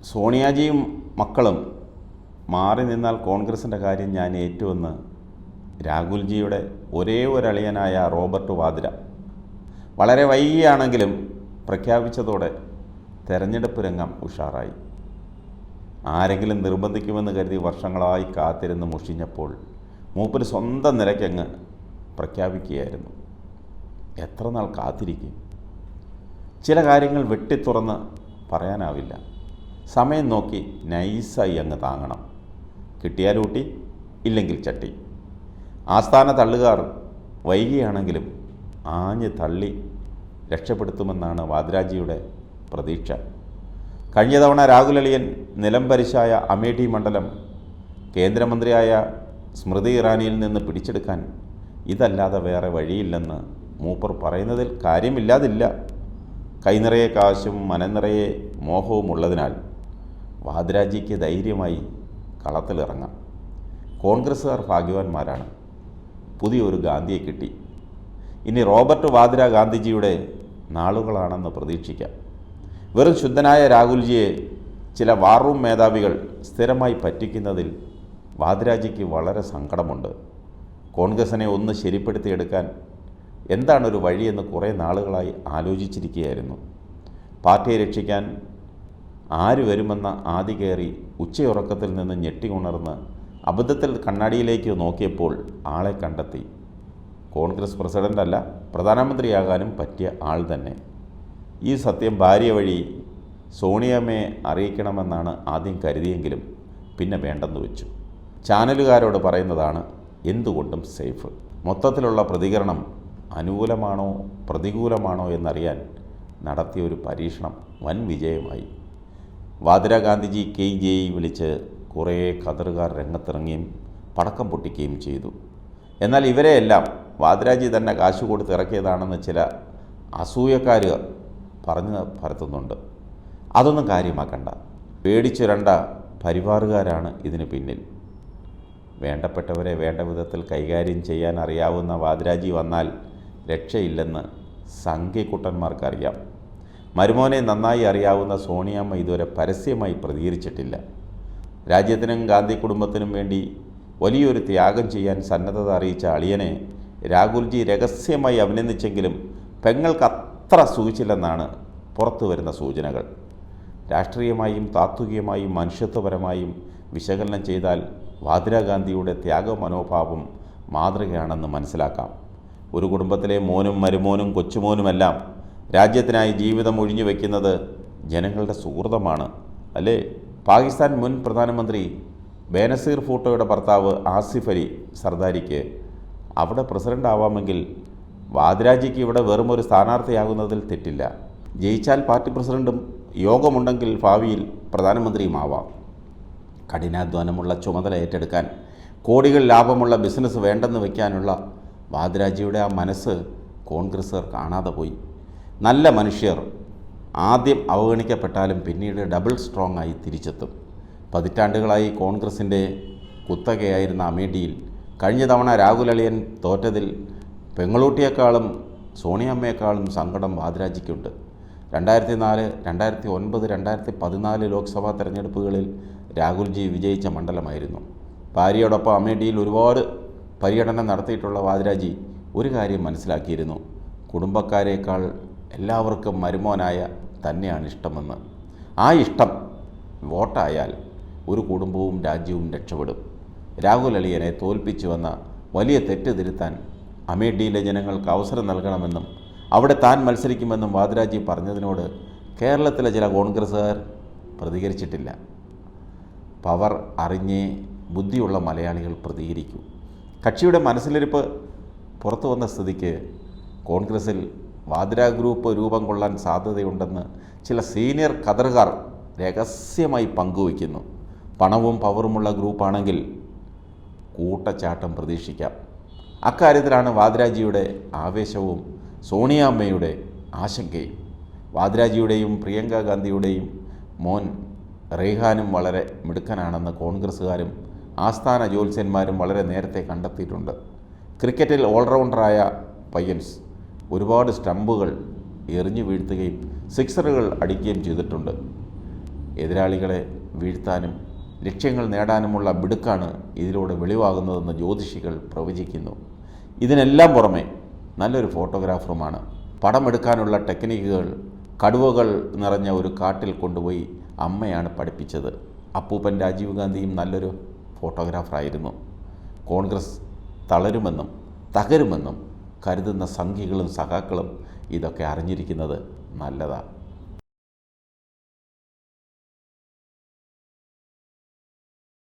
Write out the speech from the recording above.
സോണിയാജിയും മക്കളും മാറി നിന്നാൽ കോൺഗ്രസിൻ്റെ കാര്യം ഞാൻ ഏറ്റുവെന്ന് രാഹുൽജിയുടെ ഒരേ ഒരളിയനായ റോബർട്ട് വാദ്ര വളരെ വൈകിയാണെങ്കിലും പ്രഖ്യാപിച്ചതോടെ തെരഞ്ഞെടുപ്പ് രംഗം ഉഷാറായി. ആരെങ്കിലും നിർബന്ധിക്കുമെന്ന് കരുതി വർഷങ്ങളായി കാത്തിരുന്ന് മുഷിഞ്ഞപ്പോൾ മൂപ്പര് സ്വന്തം നിലയ്ക്കങ്ങ് പ്രഖ്യാപിക്കുകയായിരുന്നു. എത്ര നാൾ കാത്തിരിക്കും? ചില കാര്യങ്ങൾ വെട്ടിത്തുറന്ന് പറയാനാവില്ല. സമയം നോക്കി നൈസായി അങ്ങ് താങ്ങണം. കിട്ടിയാലൂട്ടി, ഇല്ലെങ്കിൽ ചട്ടി. ആസ്ഥാന തള്ളുകാർ വൈകിയാണെങ്കിലും ആഞ്ഞ് തള്ളി രക്ഷപ്പെടുത്തുമെന്നാണ് വാദ്രാജിയുടെ പ്രതീക്ഷ. കഴിഞ്ഞ തവണ രാഹുൽ അളിയൻ നിലംപരിശായ അമേഠി മണ്ഡലം കേന്ദ്രമന്ത്രിയായ സ്മൃതി ഇറാനിയിൽ നിന്ന് പിടിച്ചെടുക്കാൻ ഇതല്ലാതെ വേറെ വഴിയില്ലെന്ന് മൂപ്പർ പറയുന്നതിൽ കാര്യമില്ലാതില്ല. കൈനിറയെ കാശും മനനിറയെ മോഹവും ഉള്ളതിനാൽ വാദ്രാജിക്ക് ധൈര്യമായി കളത്തിലിറങ്ങാം. കോൺഗ്രസ്സുകാർ ഭാഗ്യവാന്മാരാണ്. പുതിയൊരു ഗാന്ധിയെ കിട്ടി. ഇനി റോബർട്ട് വാദ്ര ഗാന്ധിജിയുടെ നാളുകളാണെന്ന് പ്രതീക്ഷിക്കാം. വെറും ശുദ്ധനായ രാഹുൽജിയെ ചില വാർ റൂം മേധാവികൾ സ്ഥിരമായി പറ്റിക്കുന്നതിൽ വാദ്രാജിക്ക് വളരെ സങ്കടമുണ്ട്. കോൺഗ്രസിനെ ഒന്ന് ശരിപ്പെടുത്തിയെടുക്കാൻ എന്താണൊരു വഴിയെന്ന് കുറേ നാളുകളായി ആലോചിച്ചിരിക്കുകയായിരുന്നു. പാർട്ടിയെ രക്ഷിക്കാൻ ആര് വരുമെന്ന ആദി കയറി ഉച്ചയുറക്കത്തിൽ നിന്ന് ഞെട്ടിയുണർന്ന് അബദ്ധത്തിൽ കണ്ണാടിയിലേക്ക് നോക്കിയപ്പോൾ ആളെ കണ്ടെത്തി. കോൺഗ്രസ് പ്രസിഡൻ്റല്ല, പ്രധാനമന്ത്രിയാകാനും പറ്റിയ ആൾ തന്നെ. ഈ സത്യം ഭാര്യ വഴി സോണിയമ്മയെ അറിയിക്കണമെന്നാണ് ആദ്യം കരുതിയെങ്കിലും പിന്നെ വേണ്ടെന്ന് വെച്ചു. ചാനലുകാരോട് പറയുന്നതാണ് എന്തുകൊണ്ടും സേഫ്. മൊത്തത്തിലുള്ള പ്രതികരണം അനുകൂലമാണോ പ്രതികൂലമാണോ എന്നറിയാൻ നടത്തിയൊരു പരീക്ഷണം വൻ വിജയമായി. വാദ്ര ഗാന്ധിജി KJ വിളിച്ച് കുറേ ഖദറുകാർ രംഗത്തിറങ്ങുകയും പടക്കം പൊട്ടിക്കുകയും ചെയ്തു. എന്നാൽ ഇവരെയെല്ലാം വാദ്രാജി തന്നെ കാശ് കൊടുത്ത് ഇറക്കിയതാണെന്ന് ചില അസൂയക്കാർ പറഞ്ഞു പരത്തുന്നുണ്ട്. അതൊന്നും കാര്യമാക്കണ്ട. പേടിച്ചുരണ്ട പരിവാറുകാരാണ് ഇതിന് പിന്നിൽ. വേണ്ടപ്പെട്ടവരെ വേണ്ട വിധത്തിൽ കൈകാര്യം ചെയ്യാൻ അറിയാവുന്ന വാദ്രാജി വന്നാൽ രക്ഷയില്ലെന്ന് സംഘിക്കുട്ടന്മാർക്കറിയാം. മരുമോനെ നന്നായി അറിയാവുന്ന സോണിയമ്മ ഇതുവരെ പരസ്യമായി പ്രതികരിച്ചിട്ടില്ല. രാജ്യത്തിനും ഗാന്ധി കുടുംബത്തിനും വേണ്ടി വലിയൊരു ത്യാഗം ചെയ്യാൻ സന്നദ്ധത അറിയിച്ച അളിയനെ രാഹുൽജി രഹസ്യമായി അഭിനന്ദിച്ചെങ്കിലും പെങ്ങൾക്ക് അത്ര സൂചിച്ചില്ലെന്നാണ് പുറത്തു വരുന്ന സൂചനകൾ. രാഷ്ട്രീയമായും താത്വികമായും മനുഷ്യത്വപരമായും വിശകലനം ചെയ്താൽ വാദ്ര ഗാന്ധിയുടെ ത്യാഗ മനോഭാവം മാതൃകയാണെന്ന് മനസ്സിലാക്കാം. ഒരു കുടുംബത്തിലെ മോനും മരുമോനും കൊച്ചുമോനുമെല്ലാം രാജ്യത്തിനായി ജീവിതം ഒഴിഞ്ഞു വയ്ക്കുന്നത് ജനങ്ങളുടെ സുഹൃതമാണ്, അല്ലേ? പാകിസ്ഥാൻ മുൻ പ്രധാനമന്ത്രി ബേനസീർ ഭൂട്ടോയുടെ ഭർത്താവ് ആസിഫ് അലി സർദാരിക്ക് അവിടെ പ്രസിഡൻ്റ് ആവാമെങ്കിൽ വാദ്രാജിക്ക് ഇവിടെ വെറും ഒരു സ്ഥാനാർത്ഥിയാകുന്നതിൽ തെറ്റില്ല. ജയിച്ചാൽ പാർട്ടി പ്രസിഡൻറ്റും, യോഗമുണ്ടെങ്കിൽ ഭാവിയിൽ പ്രധാനമന്ത്രിയുമാവാം. കഠിനാധ്വാനമുള്ള ചുമതല ഏറ്റെടുക്കാൻ കോടികൾ ലാഭമുള്ള ബിസിനസ് വേണ്ടെന്ന് വയ്ക്കാനുള്ള വാദ്രാജിയുടെ ആ മനസ്സ് കോൺഗ്രസ്സുകാർ കാണാതെ പോയി. നല്ല മനുഷ്യർ ആദ്യം അവഗണിക്കപ്പെട്ടാലും പിന്നീട് ഡബിൾ സ്ട്രോങ് ആയി തിരിച്ചെത്തും. പതിറ്റാണ്ടുകളായി കോൺഗ്രസിൻ്റെ കുത്തകയായിരുന്ന അമേഠിയിൽ കഴിഞ്ഞ തവണ രാഹുൽ അളിയൻ തോറ്റതിൽ പെങ്ങളൂട്ടിയേക്കാളും സോണിയമ്മയേക്കാളും സങ്കടം വാദ്രാജിക്കുണ്ട്. 2004, 2009, 2014 ലോക്സഭാ തെരഞ്ഞെടുപ്പുകളിൽ രാഹുൽജി വിജയിച്ച മണ്ഡലമായിരുന്നു. ഭാര്യയോടൊപ്പം അമേഠിയിൽ ഒരുപാട് പര്യടനം നടത്തിയിട്ടുള്ള വാദ്രാജി ഒരു കാര്യം മനസ്സിലാക്കിയിരുന്നു. കുടുംബക്കാരേക്കാൾ എല്ലാവർക്കും മരുമോനായ തന്നെയാണ് ഇഷ്ടമെന്ന്. ആ ഇഷ്ടം വോട്ടായാൽ ഒരു കുടുംബവും രാജ്യവും രക്ഷപ്പെടും. രാഹുൽ അളിയനെ തോൽപ്പിച്ചു വന്ന വലിയ തെറ്റ് തിരുത്താൻ അമേഠിയിലെ ജനങ്ങൾക്ക് അവസരം നൽകണമെന്നും അവിടെ താൻ മത്സരിക്കുമെന്നും വാദ്രാജി പറഞ്ഞതിനോട് കേരളത്തിലെ ചില കോൺഗ്രസ്സുകാർ പ്രതികരിച്ചിട്ടില്ല. പവർ അറിഞ്ഞേ ബുദ്ധിയുള്ള മലയാളികൾ പ്രതികരിക്കൂ. കക്ഷിയുടെ മനസ്സിലിരിപ്പ് പുറത്തു വന്ന സ്ഥിതിക്ക് കോൺഗ്രസിൽ വാദ്ര ഗ്രൂപ്പ് രൂപം കൊള്ളാൻ സാധ്യതയുണ്ടെന്ന് ചില സീനിയർ ഖദറുകാർ രഹസ്യമായി പങ്കുവയ്ക്കുന്നു. പണവും പവറുമുള്ള ഗ്രൂപ്പാണെങ്കിൽ കൂട്ടച്ചാട്ടം പ്രതീക്ഷിക്കാം. അക്കാര്യത്തിലാണ് വാദ്രാജിയുടെ ആവേശവും സോണിയാമ്മയുടെ ആശങ്കയും. വാദ്രാജിയുടെയും പ്രിയങ്ക ഗാന്ധിയുടെയും മോൻ റെയ്ഹാനും വളരെ മിടുക്കനാണെന്ന് കോൺഗ്രസ്സുകാരും ആസ്ഥാന ജ്യോത്സ്യന്മാരും വളരെ നേരത്തെ കണ്ടെത്തിയിട്ടുണ്ട്. ക്രിക്കറ്റിൽ ഓൾറൗണ്ടറായ പയ്യൻസ് ഒരുപാട് സ്റ്റമ്പുകൾ എറിഞ്ഞു വീഴ്ത്തുകയും സിക്സറുകൾ അടിക്കുകയും ചെയ്തിട്ടുണ്ട്. എതിരാളികളെ വീഴ്ത്താനും ലക്ഷ്യങ്ങൾ നേടാനുമുള്ള മിടുക്കാണ് ഇതിലൂടെ വെളിവാകുന്നതെന്ന് ജ്യോതിഷികൾ പ്രവചിക്കുന്നു. ഇതിനെല്ലാം പുറമെ നല്ലൊരു ഫോട്ടോഗ്രാഫറുമാണ്. പടമെടുക്കാനുള്ള ടെക്നിക്കുകൾ കടുവകൾ നിറഞ്ഞ ഒരു കാട്ടിൽ കൊണ്ടുപോയി അമ്മയാണ് പഠിപ്പിച്ചത്. അപ്പൂപ്പൻ രാജീവ് ഗാന്ധിയും നല്ലൊരു ഫോട്ടോഗ്രാഫറായിരുന്നു. കോൺഗ്രസ് തളരുമെന്നും തകരുമെന്നും കരുതുന്ന സംഘികളും സഖാക്കളും ഇതൊക്കെ അറിഞ്ഞിരിക്കുന്നത് നല്ലതാണ്.